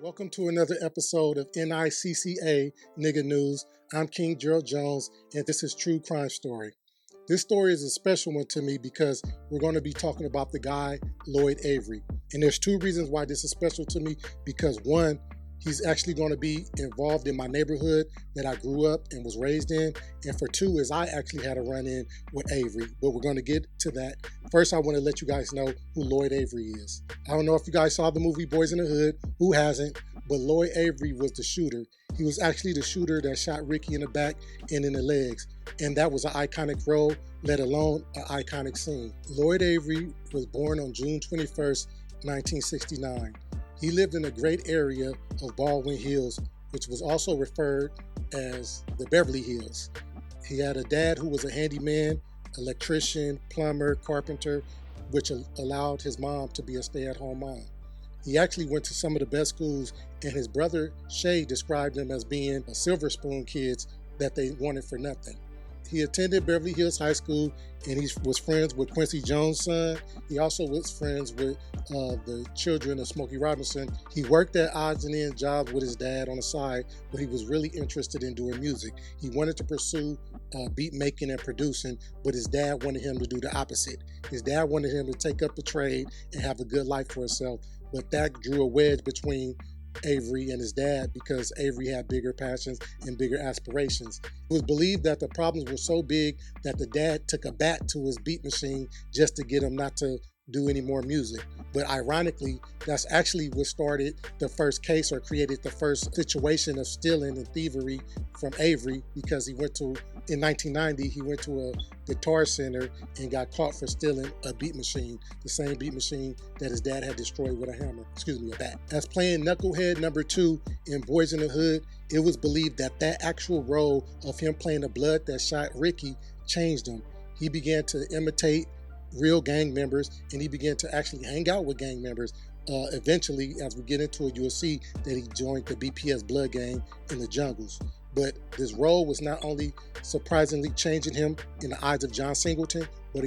Welcome to another episode of N.I.C.C.A. Nigga News. I'm King Gerald Jones, and this is True Crime Story. This story is a special one to me because we're going to be talking about the guy, Lloyd Avery. And there's two reasons why this is special to me. Because one, he's actually going to be involved in my neighborhood that I grew up and was raised in. And for two is I actually had a run-in with Avery, but we're going to get to that. First, I want to let you guys know who Lloyd Avery is. I don't know if you guys saw the movie Boyz in the Hood. Who hasn't? But Lloyd Avery was the shooter. He was actually the shooter that shot Ricky in the back and in the legs. And that was an iconic role, let alone an iconic scene. Lloyd Avery was born on June 21st, 1969. He lived in a great area of Baldwin Hills, which was also referred as the Beverly Hills. He had a dad who was a handyman, electrician, plumber, carpenter, which allowed his mom to be a stay-at-home mom. He actually went to some of the best schools, and his brother Shay described them as being silver spoon kids that they wanted for nothing. He attended Beverly Hills High School, and he was friends with Quincy Jones' son. He also was friends with the children of Smokey Robinson. He worked at odds and ends jobs with his dad on the side, but he was really interested in doing music. He wanted to pursue beat making and producing, but his dad wanted him to do the opposite. His dad wanted him to take up the trade and have a good life for himself, but that drew a wedge between Avery and his dad because Avery had bigger passions and bigger aspirations. It was believed that the problems were so big that the dad took a bat to his beat machine just to get him not to do any more music. But ironically, that's actually what started the first case or created the first situation of stealing and thievery from Avery, because in 1990, he went to a guitar center and got caught for stealing a beat machine, the same beat machine that his dad had destroyed with a bat. As playing Knucklehead number 2 in Boyz in the Hood, it was believed that that actual role of him playing the blood that shot Ricky changed him. He began to imitate real gang members, and he began to actually hang out with gang members. Eventually, as we get into it, you'll see that he joined the BPS Blood Gang in the jungles. But this role was not only surprisingly changing him in the eyes of John Singleton, but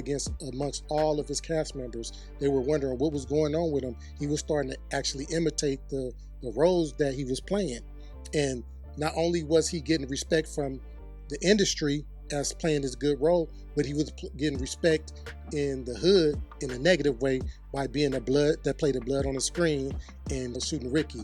amongst all of his cast members. They were wondering what was going on with him. He was starting to actually imitate the roles that he was playing. And not only was he getting respect from the industry as playing this good role, but he was getting respect in the hood in a negative way by being the blood that played the blood on the screen and shooting Ricky.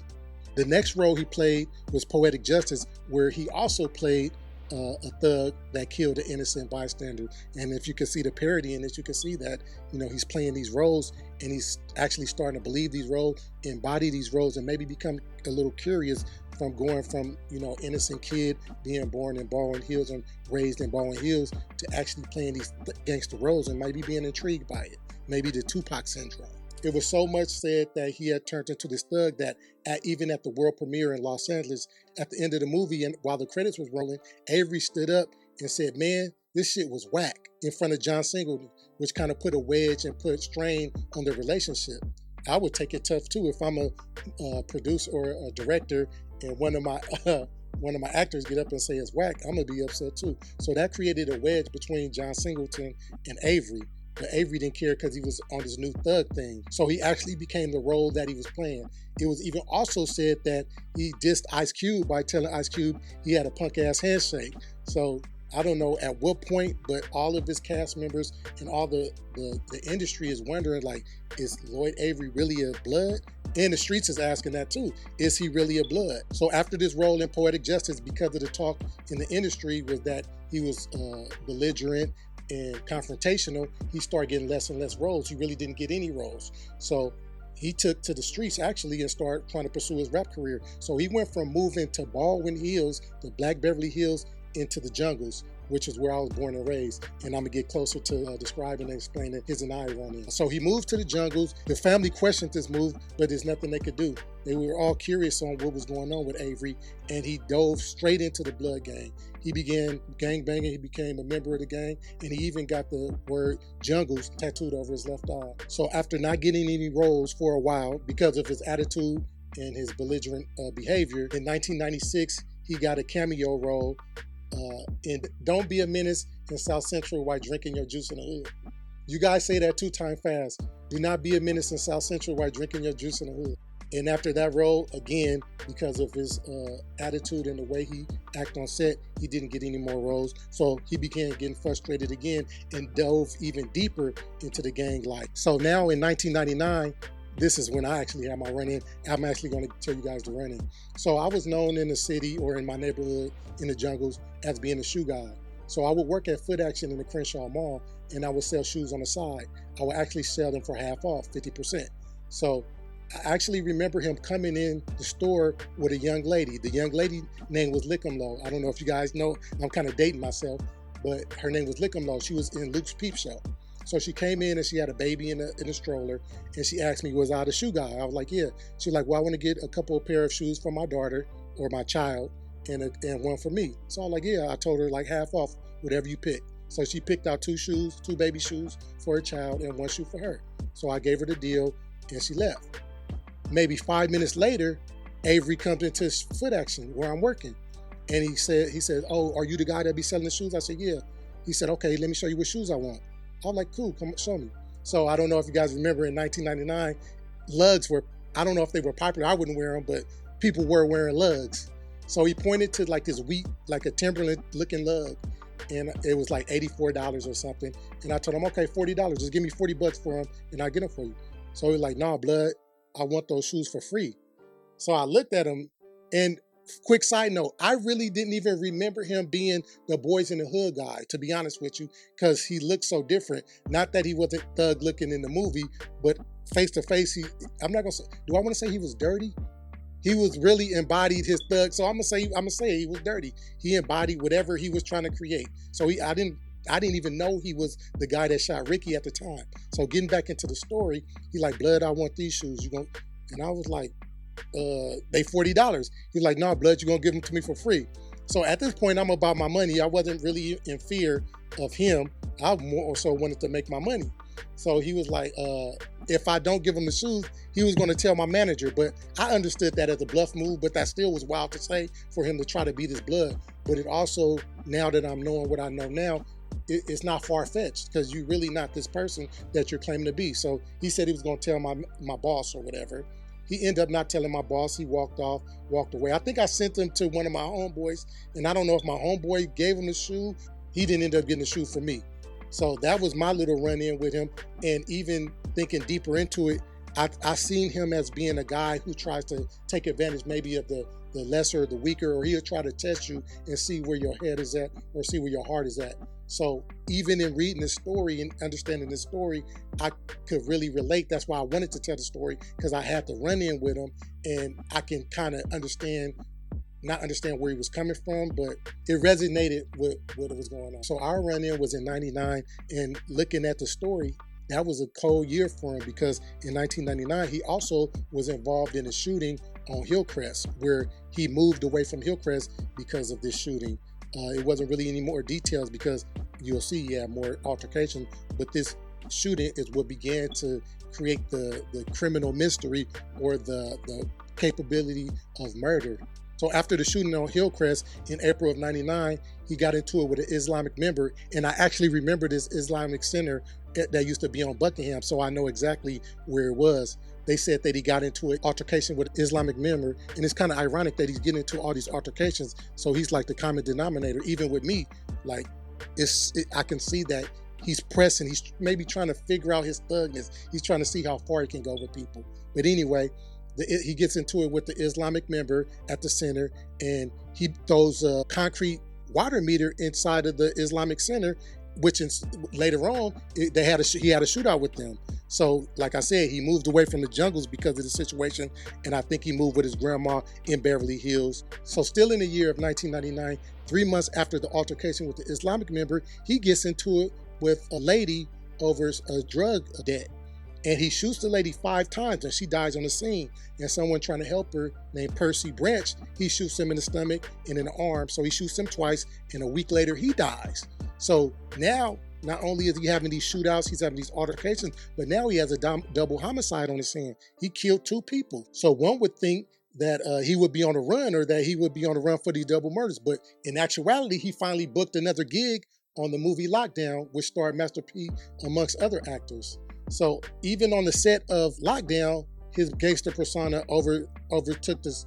The next role he played was Poetic Justice, where he also played a thug that killed an innocent bystander. And if you can see the parody in this, you can see that, he's playing these roles and he's actually starting to believe these roles, embody these roles, and maybe become a little curious from going from, innocent kid being born in Baldwin Hills and raised in Baldwin Hills to actually playing these gangster roles and maybe being intrigued by it. Maybe the Tupac syndrome. It was so much said that he had turned into this thug that even at the world premiere in Los Angeles, at the end of the movie, and while the credits was rolling, Avery stood up and said, "Man, this shit was whack," in front of John Singleton, which kind of put a wedge and put strain on the relationship. I would take it tough too if I'm a producer or a director and one of my actors get up and say it's whack. I'm gonna be upset too. So that created a wedge between John Singleton and Avery. But Avery didn't care because he was on this new thug thing. So he actually became the role that he was playing. It was even also said that he dissed Ice Cube by telling Ice Cube he had a punk ass handshake. So I don't know at what point, but all of his cast members and all the industry is wondering, like, is Lloyd Avery really a blood? And the streets is asking that too. Is he really a blood? So after this role in Poetic Justice, because of the talk in the industry was that he was belligerent and confrontational, he started getting less and less roles. He really didn't get any roles. So he took to the streets actually and started trying to pursue his rap career. So he went from moving to Baldwin Hills, the Black Beverly Hills, into the jungles, which is where I was born and raised. And I'm gonna get closer to describing and explaining his and I run-in. So he moved to the jungles. The family questioned this move, but there's nothing they could do. They were all curious on what was going on with Avery, and he dove straight into the blood gang. He began gang banging. He became a member of the gang, and he even got the word jungles tattooed over his left eye. So after not getting any roles for a while because of his attitude and his belligerent behavior, in 1996, he got a cameo role in Don't Be a Menace in South Central while drinking your juice in the hood. You guys say that 2 times fast. Do not be a menace in South Central while drinking your juice in the hood. And after that role, again, because of his attitude and the way he acted on set, he didn't get any more roles. So he began getting frustrated again and dove even deeper into the gang life. So now in 1999, this is when I actually had my run-in. I'm actually going to tell you guys the run-in. So I was known in the city or in my neighborhood in the jungles as being a shoe guy. So I would work at Foot Action in the Crenshaw Mall, and I would sell shoes on the side. I would actually sell them for half off, 50%. So I actually remember him coming in the store with a young lady. The young lady name was Lickumlow. I don't know if you guys know, I'm kind of dating myself, but her name was Lickumlow. She was in Luke's Peep Show. So she came in and she had a baby in a stroller, and she asked me, was I the shoe guy? I was like, yeah. She's like, well, I want to get a couple of pair of shoes for my daughter or my child and one for me. So I was like, yeah. I told her like half off, whatever you pick. So she picked out two baby shoes for her child and one shoe for her. So I gave her the deal and she left. Maybe 5 minutes later, Avery comes into Foot Action where I'm working. And he said, oh, are you the guy that be selling the shoes? I said, yeah. He said, okay, let me show you what shoes I want. I was like, cool, come show me. So I don't know if you guys remember in 1999, lugs were, I don't know if they were popular. I wouldn't wear them, but people were wearing lugs. So he pointed to like this wheat, like a Timberland looking lug. And it was like $84 or something. And I told him, okay, $40, just give me 40 bucks for them and I'll get them for you. So he was like, nah, blood, I want those shoes for free. So I looked at him, and quick side note, I really didn't even remember him being the Boyz in the Hood guy, to be honest with you, because he looked so different. Not that he wasn't thug looking in the movie, but face to face, I'm not gonna say, do I want to say he was dirty? He was really embodied his thug. So I'm gonna say he was dirty. He embodied whatever he was trying to create. So I didn't even know he was the guy that shot Ricky at the time. So getting back into the story, he like, blood, I want these shoes. And I was like, they $40. He's like, no, blood, you're gonna give them to me for free. So at this point, I'm about my money. I wasn't really in fear of him. I more so wanted to make my money. So he was like, if I don't give him the shoes, he was going to tell my manager. But I understood that as a bluff move, but that still was wild to say for him to try to beat his blood. But it also, now that I'm knowing what I know now, it's not far-fetched, because you're really not this person that you're claiming to be. So he said he was going to tell my boss or whatever. He ended up not telling my boss. He walked away. I think I sent him to one of my homeboys, and I don't know if my homeboy gave him the shoe. He didn't end up getting the shoe for me. So that was my little run-in with him. And even thinking deeper into it, I seen him as being a guy who tries to take advantage maybe of the lesser, the weaker, or he'll try to test you and see where your head is at or see where your heart is at. So even in reading this story and understanding this story, I could really relate. That's why I wanted to tell the story, because I had to run in with him and I can kind of not understand where he was coming from, but it resonated with what was going on. So our run-in was in 99, and looking at the story, that was a cold year for him, because in 1999, he also was involved in a shooting on Hillcrest, where he moved away from Hillcrest because of this shooting. It wasn't really any more details, because you'll see he had more altercation, but this shooting is what began to create the criminal mystery or the capability of murder. So after the shooting on Hillcrest in April of 99, he got into it with an Islamic member. And I actually remember this Islamic center that used to be on Buckingham, so I know exactly where it was. They said that he got into an altercation with an Islamic member, and it's kind of ironic that he's getting into all these altercations. So he's like the common denominator, even with me. Like, I can see that he's pressing, he's maybe trying to figure out his thugness. He's trying to see how far he can go with people. But anyway, he gets into it with the Islamic member at the center, and he throws a concrete water meter inside of the Islamic center, which later on, he had a shootout with them. So like I said, he moved away from the jungles because of the situation, and I think he moved with his grandma in Beverly Hills. So still in the year of 1999, 3 months after the altercation with the Islamic member, he gets into it with a lady over a drug debt. And he shoots the lady 5 times, and she dies on the scene. And someone trying to help her, named Percy Branch, he shoots him in the stomach and in the arm. So he shoots him twice, and a week later, he dies. So now, not only is he having these shootouts, he's having these altercations, but now he has a double homicide on his hand. He killed 2 people. So one would think that he would be on the run, or that he would be on the run for these double murders. But in actuality, he finally booked another gig on the movie Lockdown, which starred Master P amongst other actors. So even on the set of Lockdown, his gangster persona overtook this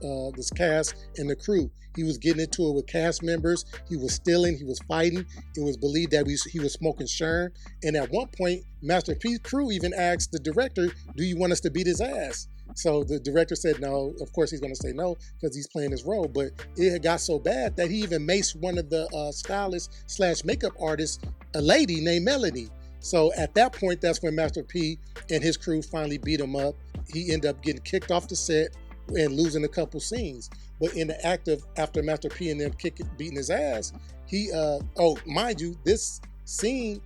cast and the crew. He was getting into it with cast members. He was stealing. He was fighting. It was believed that he was smoking Sherm. And at one point, Master P's crew even asked the director, "Do you want us to beat his ass?" So the director said no. Of course, he's going to say no because he's playing his role. But it had got so bad that he even maced one of the stylists / makeup artists, a lady named Melanie. So at that point, that's when Master P and his crew finally beat him up. He ended up getting kicked off the set and losing a couple scenes. But in the act of, after Master P and them beating his ass, mind you, this scene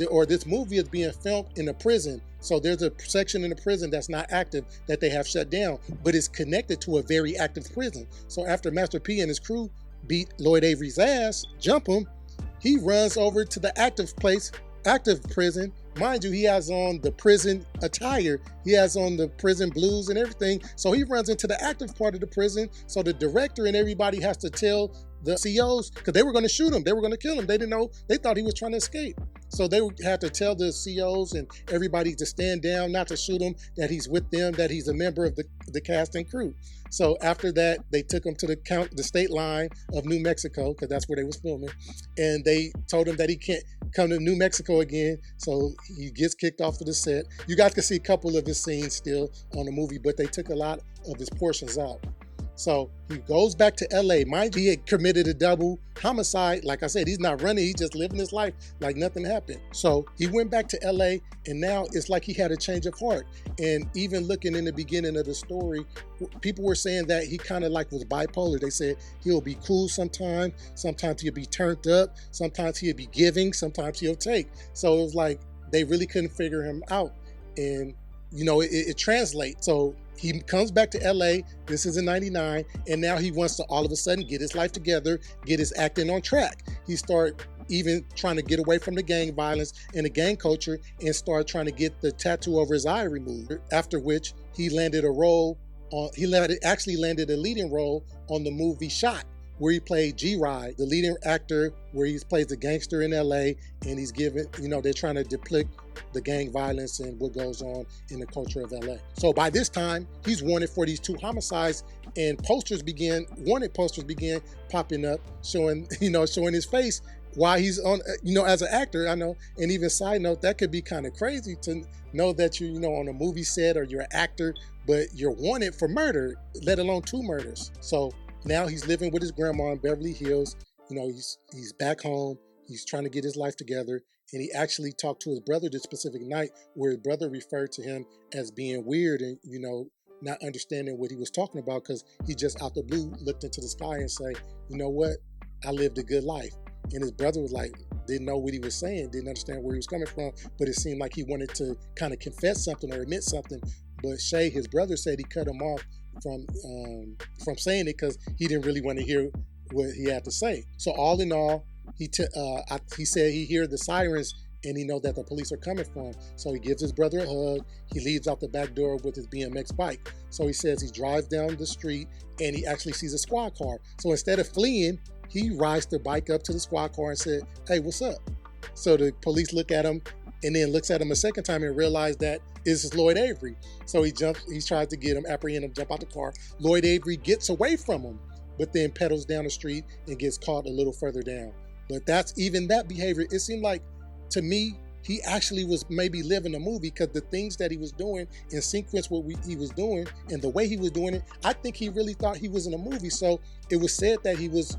or this movie is being filmed in a prison. So there's a section in the prison that's not active that they have shut down, but it's connected to a very active prison. So after Master P and his crew beat Lloyd Avery's ass, jump him, he runs over to the active prison. Mind you, he has on the prison attire. He has on the prison blues and everything. So he runs into the active part of the prison. So the director and everybody has to tell the COs, because they were going to shoot him. They were going to kill him. They didn't know. They thought he was trying to escape. So they had to tell the COs and everybody to stand down, not to shoot him, that he's with them, that he's a member of the cast and crew. So after that, they took him to the state line of New Mexico, because that's where they was filming. And they told him that he can't come to New Mexico again. So he gets kicked off of the set. You guys can see a couple of his scenes still on the movie, but they took a lot of his portions out. So he goes back to LA. Mind you, he had committed a double homicide. Like I said, he's not running. He's just living his life like nothing happened. So he went back to LA, and now it's like he had a change of heart. And even looking in the beginning of the story, people were saying that he kind of like was bipolar. They said he'll be cool sometimes he'll be turned up, sometimes he'll be giving, sometimes he'll take. So it was like they really couldn't figure him out. And it translates. So he comes back to LA, this is in 99, and now he wants to all of a sudden get his life together, get his acting on track. He started even trying to get away from the gang violence and the gang culture and started trying to get the tattoo over his eye removed. After which he landed a leading role on the movie Shot, where he played G-Ride, the leading actor, where he plays the gangster in LA, and he's given, they're trying to depict the gang violence and what goes on in the culture of LA. So by this time, he's wanted for these 2 homicides, and wanted posters began popping up, showing his face while he's on, as an actor. I know, and even side note, that could be kind of crazy to know that you're, on a movie set or you're an actor, but you're wanted for murder, let alone 2 murders. So now he's living with his grandma in Beverly Hills. He's back home. He's trying to get his life together. And he actually talked to his brother this specific night, where his brother referred to him as being weird and, not understanding what he was talking about, because he just out the blue looked into the sky and say, "You know what? I lived a good life." And his brother was like, didn't know what he was saying, didn't understand where he was coming from, but it seemed like he wanted to kind of confess something or admit something. But Shay, his brother, said he cut him off from saying it because he didn't really want to hear what he had to say. So all in all, he said he heard the sirens and he know that the police are coming for him. So he gives his brother a hug. He leaves out the back door with his BMX bike. So he says he drives down the street and he actually sees a squad car. So instead of fleeing, he rides the bike up to the squad car and said, "Hey, what's up?" So the police look at him and then looks at him a second time and realize that this is Lloyd Avery. So he tries to get him, apprehend him, jump out the car. Lloyd Avery gets away from him, but then pedals down the street and gets caught a little further down. But that behavior, it seemed like, to me, he actually was maybe living a movie, because the things that he was doing in sequence, he was doing and the way he was doing it, I think he really thought he was in a movie. So it was said that he was,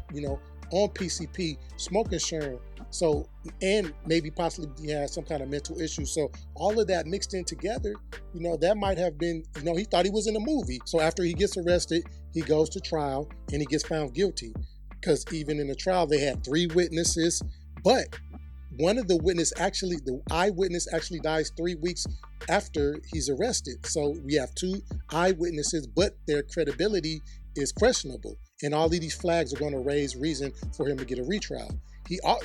on PCP, smoking Sherm. So, and maybe possibly he had some kind of mental issue. So all of that mixed in together, that might have been, he thought he was in a movie. So after he gets arrested, he goes to trial and he gets found guilty. Because even in the trial, they had 3 witnesses, but one of the eyewitness actually dies 3 weeks after he's arrested. So we have 2 eyewitnesses, but their credibility is questionable. And all of these flags are going to raise reason for him to get a retrial.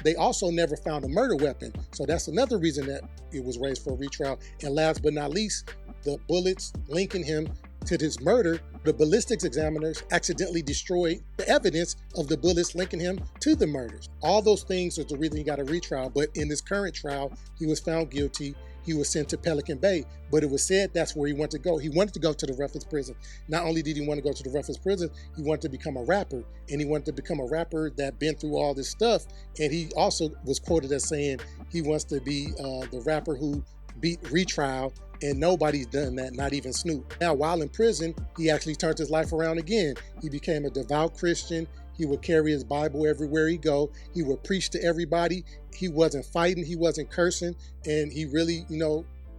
They also never found a murder weapon. So that's another reason that it was raised for a retrial. And last but not least, the bullets linking him to this murder, the ballistics examiners accidentally destroyed the evidence of the bullets linking him to the murders. All those things are the reason he got a retrial. But in this current trial, he was found guilty. he was sent to Pelican Bay. But it was said that's where he wanted to go. He wanted to go to the roughest prison. Not only did he want to go to the roughest prison, he wanted to become a rapper. And he wanted to become a rapper that been through all this stuff. And he also was quoted as saying he wants to be the rapper who beat retrial, and nobody's done that, not even Snoop. Now, while in prison, he actually turned his life around again. He became a devout Christian. He would carry his Bible everywhere he go. He would preach to everybody. He wasn't fighting. He wasn't cursing. And he really,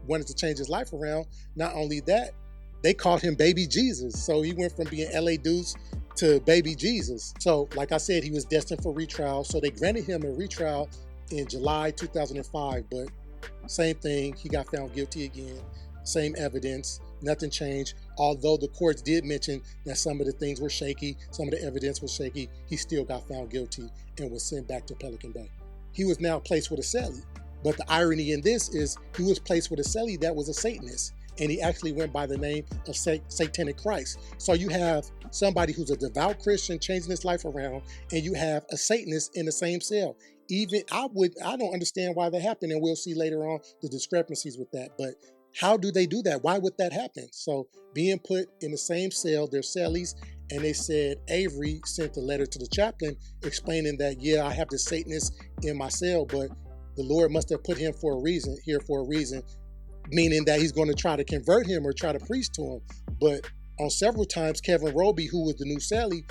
wanted to change his life around. Not only that, they called him Baby Jesus. So he went from being L.A. Deuce to Baby Jesus. So like I said, he was destined for retrial. So they granted him a retrial in July 2005. But same thing, he got found guilty again. Same evidence, nothing changed. Although the courts did mention that some of the things were shaky, some of the evidence was shaky, he still got found guilty and was sent back to Pelican Bay. He was now placed with a cellie. But the irony in this is he was placed with a cellie that was a Satanist. And he actually went by the name of Satanic Christ. So you have somebody who's a devout Christian changing his life around, and you have a Satanist in the same cell. I don't understand why that happened, and we'll see later on the discrepancies with that. But how do they do that? Why would that happen? So being put in the same cell, they're cellies, and they said Avery sent a letter to the chaplain explaining that, yeah, I have the Satanist in my cell, but the Lord must have put him for a reason, meaning that he's going to try to convert him or try to preach to him. But on several times, Kevin Roby, who was the new cellie,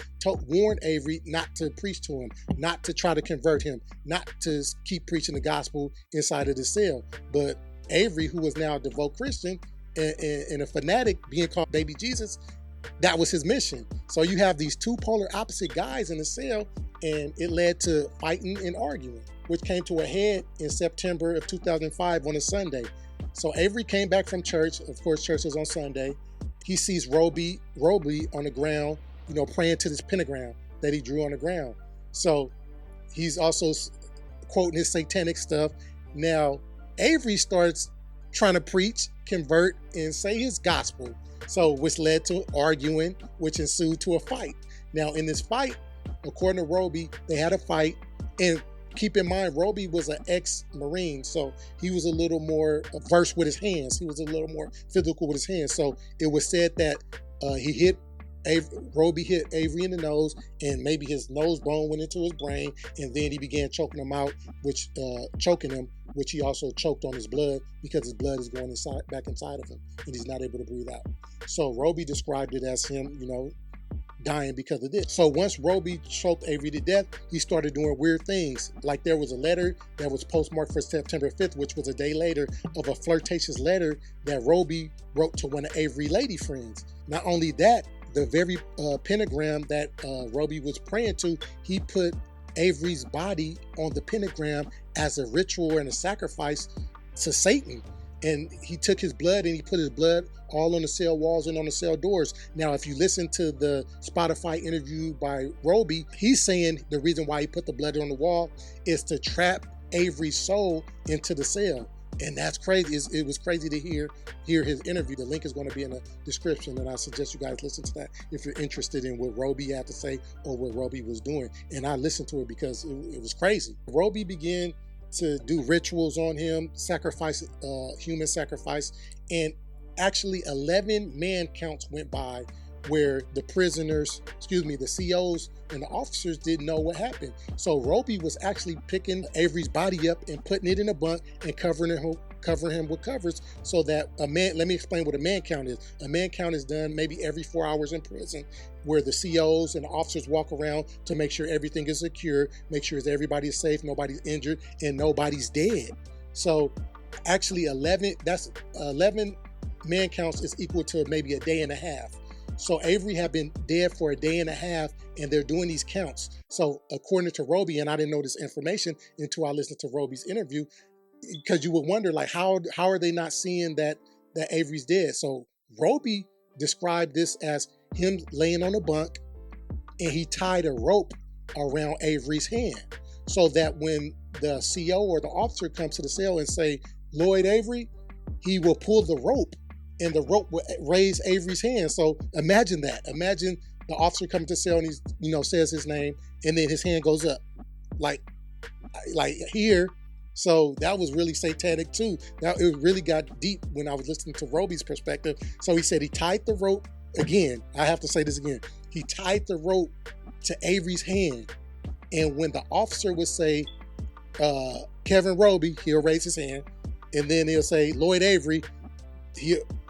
warned Avery not to preach to him, not to try to convert him, not to keep preaching the gospel inside of the cell. But Avery, who was now a devout Christian and a fanatic, being called Baby Jesus, that was his mission. So you have these two polar opposite guys in the cell, and it led to fighting and arguing, which came to a head in September of 2005 on a Sunday. So Avery came back from church. Of course, church is on Sunday. He sees Roby on the ground, praying to this pentagram that he drew on the ground. So he's also quoting his satanic stuff. Now, Avery starts trying to preach, convert, and say his gospel. So which led to arguing, which ensued to a fight. Now, in this fight, according to Roby, they had a fight. And keep in mind, Roby was an ex-Marine, so he was a little more versed with his hands. He was a little more physical with his hands. So it was said that Roby hit Avery in the nose, and maybe his nose bone went into his brain, and then he began choking him, which he also choked on his blood because his blood is going back inside of him, and he's not able to breathe out. So Roby described it as him, dying because of this. So once Roby choked Avery to death, he started doing weird things. Like there was a letter that was postmarked for September 5th, which was a day later, of a flirtatious letter that Roby wrote to one of Avery's lady friends. Not only that, the very pentagram that Roby was praying to, he put Avery's body on the pentagram as a ritual and a sacrifice to Satan. And he took his blood and he put his blood all on the cell walls and on the cell doors. Now, if you listen to the Spotify interview by Roby, he's saying the reason why he put the blood on the wall is to trap Avery's soul into the cell. And that's crazy. It was crazy to hear his interview. The link is going to be in the description, and I suggest you guys listen to that if you're interested in what Roby had to say or what Roby was doing. And I listened to it because it was crazy. Roby began to do rituals on him, sacrifice, human sacrifice, and actually 11 man counts went by where the prisoners, the COs and the officers didn't know what happened. So Roby was actually picking Avery's body up and putting it in a bunk and covering him with covers so that let me explain what a man count is. A man count is done maybe every 4 hours in prison, where the COs and the officers walk around to make sure everything is secure, make sure everybody is safe, nobody's injured, and nobody's dead. So actually 11 man counts is equal to maybe a day and a half. So Avery had been dead for a day and a half, and they're doing these counts. So according to Roby, and I didn't know this information until I listened to Roby's interview, because you would wonder, like, how are they not seeing that Avery's dead? So Roby described this as him laying on a bunk, and he tied a rope around Avery's hand, so that when the CO or the officer comes to the cell and say, Lloyd Avery, he will pull the rope, and the rope will raise Avery's hand. So imagine that. Imagine the officer coming to the cell and he says his name, and then his hand goes up. Like here, So that was really satanic too. Now it really got deep when I was listening to Roby's perspective. So he said he tied the rope again. I have to say this again. He tied the rope to Avery's hand, and when the officer would say Kevin Roby, he'll raise his hand, and then he'll say Lloyd Avery.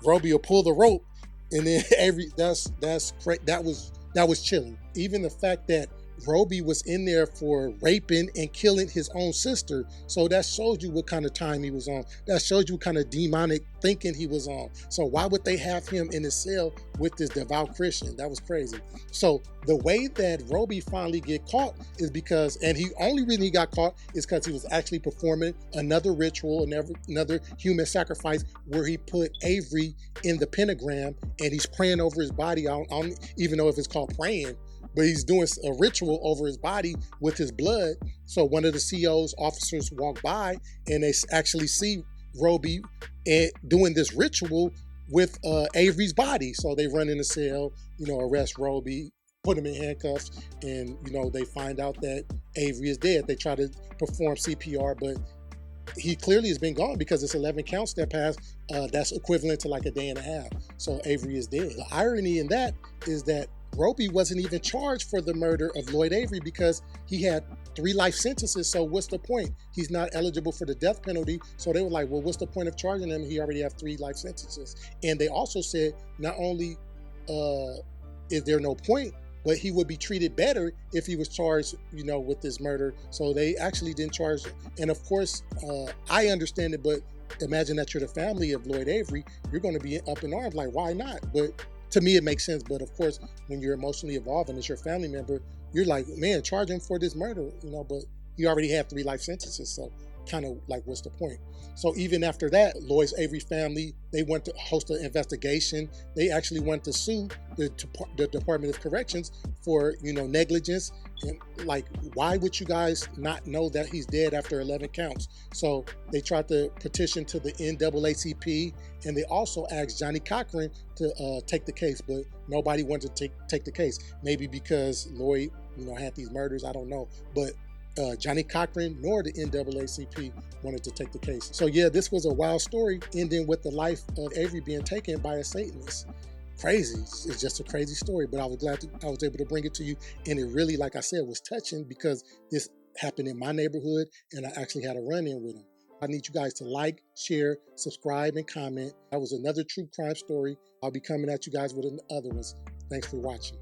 Roby will pull the rope, and then Avery. That was chilling. Even the fact that Roby was in there for raping and killing his own sister. So that shows you what kind of time he was on. That shows you what kind of demonic thinking he was on. So why would they have him in his cell with this devout Christian? That was crazy. So the way that Roby finally get caught is because, and he only reason he got caught is because he was actually performing another ritual, another human sacrifice where he put Avery in the pentagram and he's praying over his body. I don't even know if it's called praying, but he's doing a ritual over his body with his blood. So one of the CO's officers walk by and they actually see Roby doing this ritual with Avery's body. So they run in the cell, arrest Roby, put him in handcuffs, and they find out that Avery is dead. They try to perform CPR, but he clearly has been gone because it's 11 counts that passed. That's equivalent to like a day and a half. So Avery is dead. The irony in that is that Roby wasn't even charged for the murder of Lloyd Avery because he had 3 life sentences. So what's the point? He's not eligible for the death penalty. So they were like, well, what's the point of charging him? He already have 3 life sentences. And they also said not only is there no point, but he would be treated better if he was charged, with this murder. So they actually didn't charge. And of course, I understand it, but imagine that you're the family of Lloyd Avery. You're going to be up in arms, like, why not? But to me, it makes sense. But of course, when you're emotionally involved and it's your family member, you're like, man, charge him for this murder, but he already had 3 life sentences. So kind of like, what's the point? So even after that, Lloyd Avery family, they went to host an investigation. They actually went to sue the Department of Corrections for, negligence. And like, why would you guys not know that he's dead after 11 counts? So they tried to petition to the NAACP, and they also asked Johnny Cochran to take the case, but nobody wanted to take the case. Maybe because Lloyd, had these murders, I don't know. But Johnny Cochran nor the NAACP wanted to take the case. So yeah, this was a wild story, ending with the life of Avery being taken by a Satanist. Crazy. It's just a crazy story, but I was glad I was able to bring it to you. And it really, like I said, was touching because this happened in my neighborhood and I actually had a run-in with him. I need you guys to like, share, subscribe, and comment. That was another true crime story. I'll be coming at you guys with other ones. Thanks for watching.